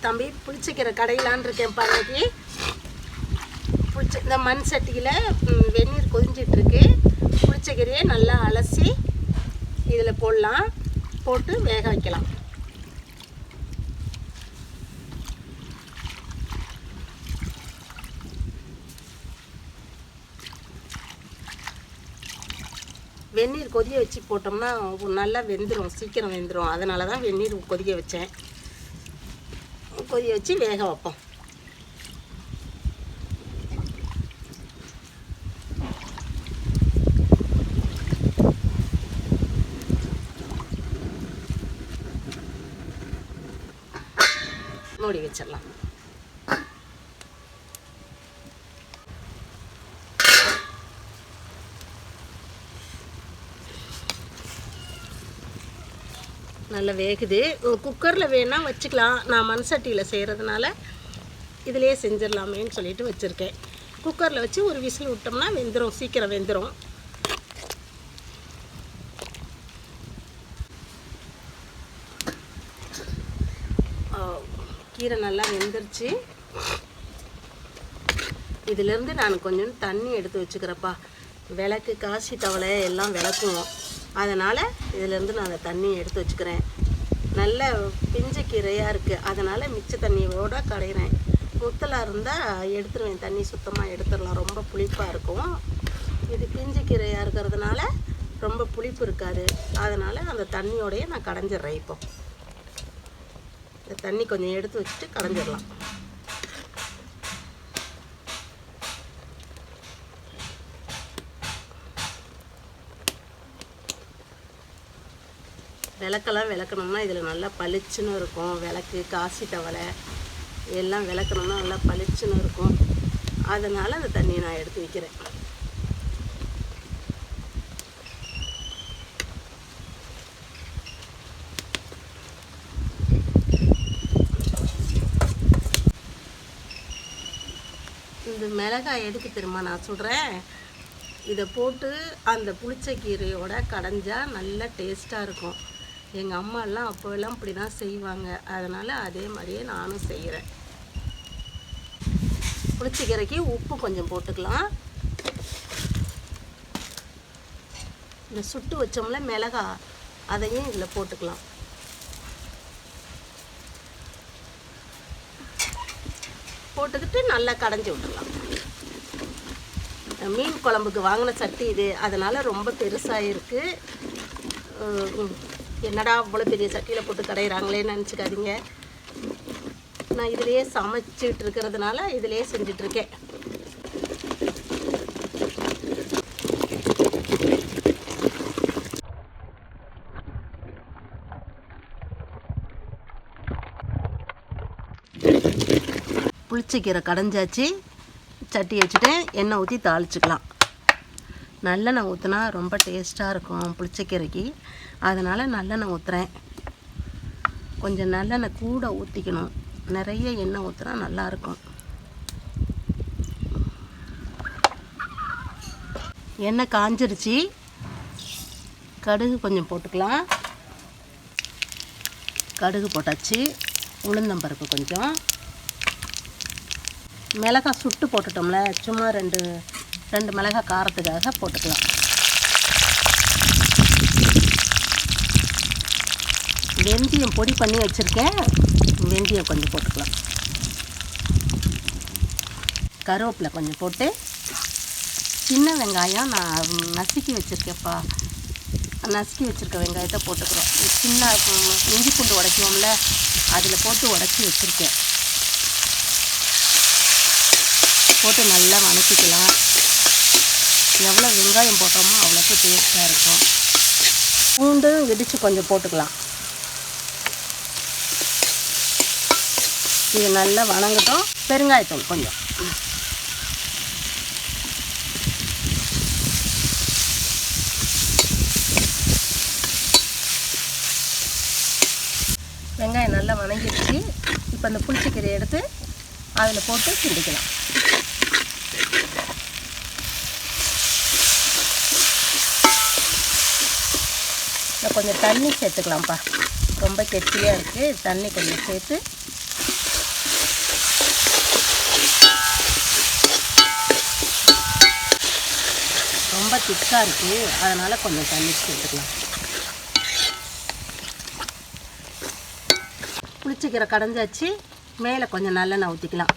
தம்பி புளிச்சக்கீரை கடையிலான்னு இருக்கேன் பாருங்க. இந்த மண் சட்டியில் வெந்நீர் கொதிஞ்சிட்ருக்கு. புளிச்சக்கீரையை நல்லா அலசி இதில் போடலாம், போட்டு வேக வைக்கலாம். வெந்நீர் கொதிக்க வச்சு போட்டோம்னா நல்லா வெந்துடும், சீக்கிரம் வெந்துடும். அதனால தான் வெந்நீர் கொதிக்க வச்சேன். கொதிக்க வச்சு வேக வைப்போம். மூடி வச்சிடலாம். நல்லா வேகுது. குக்கரில் வேணால் வச்சுக்கலாம். நான் மண் சட்டியில் செய்கிறதுனால இதிலே செஞ்சிடலாமேன்னு சொல்லிட்டு வச்சுருக்கேன். குக்கரில் வச்சு ஒரு விசில் விட்டோம்னா வெந்துடும், சீக்கிரம் வெந்துடும். கீரை நல்லா வெந்துருச்சு. இதிலேருந்து நான் கொஞ்சம் தண்ணி எடுத்து வச்சுக்கிறப்பா. விளக்கு, காசி தவளை எல்லாம் விளக்குவோம். அதனால் இதிலேருந்து நான் அந்த தண்ணியை எடுத்து வச்சுக்கிறேன். நல்ல பிஞ்சு கீரையாக இருக்குது, அதனால் மிச்ச தண்ணியோடு கடையிறேன். முத்தலாக இருந்தால் எடுத்துருவேன், தண்ணி சுத்தமாக எடுத்துடலாம். ரொம்ப புளிப்பாக இருக்கும். இது பிஞ்சு கீரையாக இருக்கிறதுனால ரொம்ப புளிப்பு இருக்காது. அதனால் அந்த தண்ணியோடையே நான் கடைஞ்சிட்றேன். இப்போ இந்த தண்ணி கொஞ்சம் எடுத்து வச்சுட்டு கடைஞ்சிடலாம். விளக்கெல்லாம் விளக்கணும்னா இதில் நல்லா பளிச்சுன்னு இருக்கும். விளக்கு, காசி தவளை எல்லாம் விளக்கணும்னா நல்லா பளிச்சுன்னு இருக்கும். அதனால் அந்த தண்ணியை நான் எடுத்து வைக்கிறேன். இந்த மிளகாய் எதுக்கு தெரியுமா நான் சொல்கிறேன்? இதை போட்டு அந்த புளிச்சக்கீரையோட கடைஞ்சா நல்லா டேஸ்ட்டாக இருக்கும். எங்கள் அம்மாலாம் அப்போல்லாம் இப்படி தான் செய்வாங்க. அதனால் அதே மாதிரியே நானும் செய்கிறேன். புளிச்சக்கீரைக்கு உப்பு கொஞ்சம் போட்டுக்கலாம். இந்த சுட்டு வச்சோம்ல மிளகாய், அதையும் இதில் போட்டுக்கலாம். போட்டுக்கிட்டு நல்லா கடைஞ்சி விட்டுடலாம். மீன் குழம்புக்கு வாங்கின சட்டி இது, அதனால் ரொம்ப பெருசாக இருக்குது. என்னடா அவ்வளோ பெரிய சட்டியில் போட்டு கடையிறாங்களேன்னு நினச்சிக்காதீங்க. நான் இதிலையே சமைச்சிட்டு இருக்கிறதுனால இதிலையே செஞ்சிட்ருக்கேன். புளிச்சக்கீரை கடைஞ்சாச்சு. சட்டி வச்சுட்டேன். எண்ணெய் ஊற்றி தாளிச்சுக்கலாம். நல்லெண்ணெய் ஊற்றினா ரொம்ப டேஸ்ட்டாக இருக்கும் புளிச்சக்கீரைக்கு. அதனால் நல்லெண்ணெய் ஊற்றுறேன். கொஞ்சம் நல்லெண்ணெய் கூட ஊற்றிக்கணும். நிறைய எண்ணெய் ஊற்றினா நல்லாயிருக்கும். எண்ணெய் காஞ்சிருச்சு. கடுகு கொஞ்சம் போட்டுக்கலாம். கடுகு போட்டாச்சு. உளுந்தம்பருப்பு கொஞ்சம், மிளகாய் சுட்டு போட்டுட்டோம்ல, சும்மா ரெண்டு மிளகாய் காரத்துக்காக போட்டுக்கலாம். வெந்தயம் பொடி பண்ணி வச்சுருக்கேன், வெந்தயம் கொஞ்சம் போட்டுக்கலாம். கருவேப்பிலை கொஞ்சம் போட்டு, சின்ன வெங்காயம் நான் நசுக்கி வச்சுருக்கேன்ப்பா. நசுக்கி வச்சுருக்க வெங்காயத்தை போட்டுக்கிறோம். சின்ன இஞ்சி பூண்டு உடைக்குவோம்ல, அதில் போட்டு உடச்சி வச்சுருக்கேன். போட்டு நல்லா வதக்கிக்கலாம். எவ்வளோ வெங்காயம் போட்டோமோ அவ்வளோக்கு டேஸ்ட்டாக இருக்கும். பூண்டு இடித்து கொஞ்சம் போட்டுக்கலாம். இது நல்லா வணங்கட்டும். பெருங்காயத்தூள் கொஞ்சம். வெங்காயம் நல்லா வணங்கிடுச்சு. இப்போ இந்த புளிச்சக்கீரையை எடுத்து அதில் போட்டு கிண்டிக்கலாம். கொஞ்சம் தண்ணி சேர்த்துக்கலாம்ப்பா. ரொம்ப கெட்டியாக இருக்குது. தண்ணி கொஞ்சம் சேர்த்து திக்காக இருக்குது, அதனால் கொஞ்சம் தண்ணி சேர்த்துக்கலாம். புளிச்சக்கீரை கடைஞ்சாச்சு, மேலே கொஞ்சம் நல்லெண்ணெய் ஊற்றிக்கலாம்.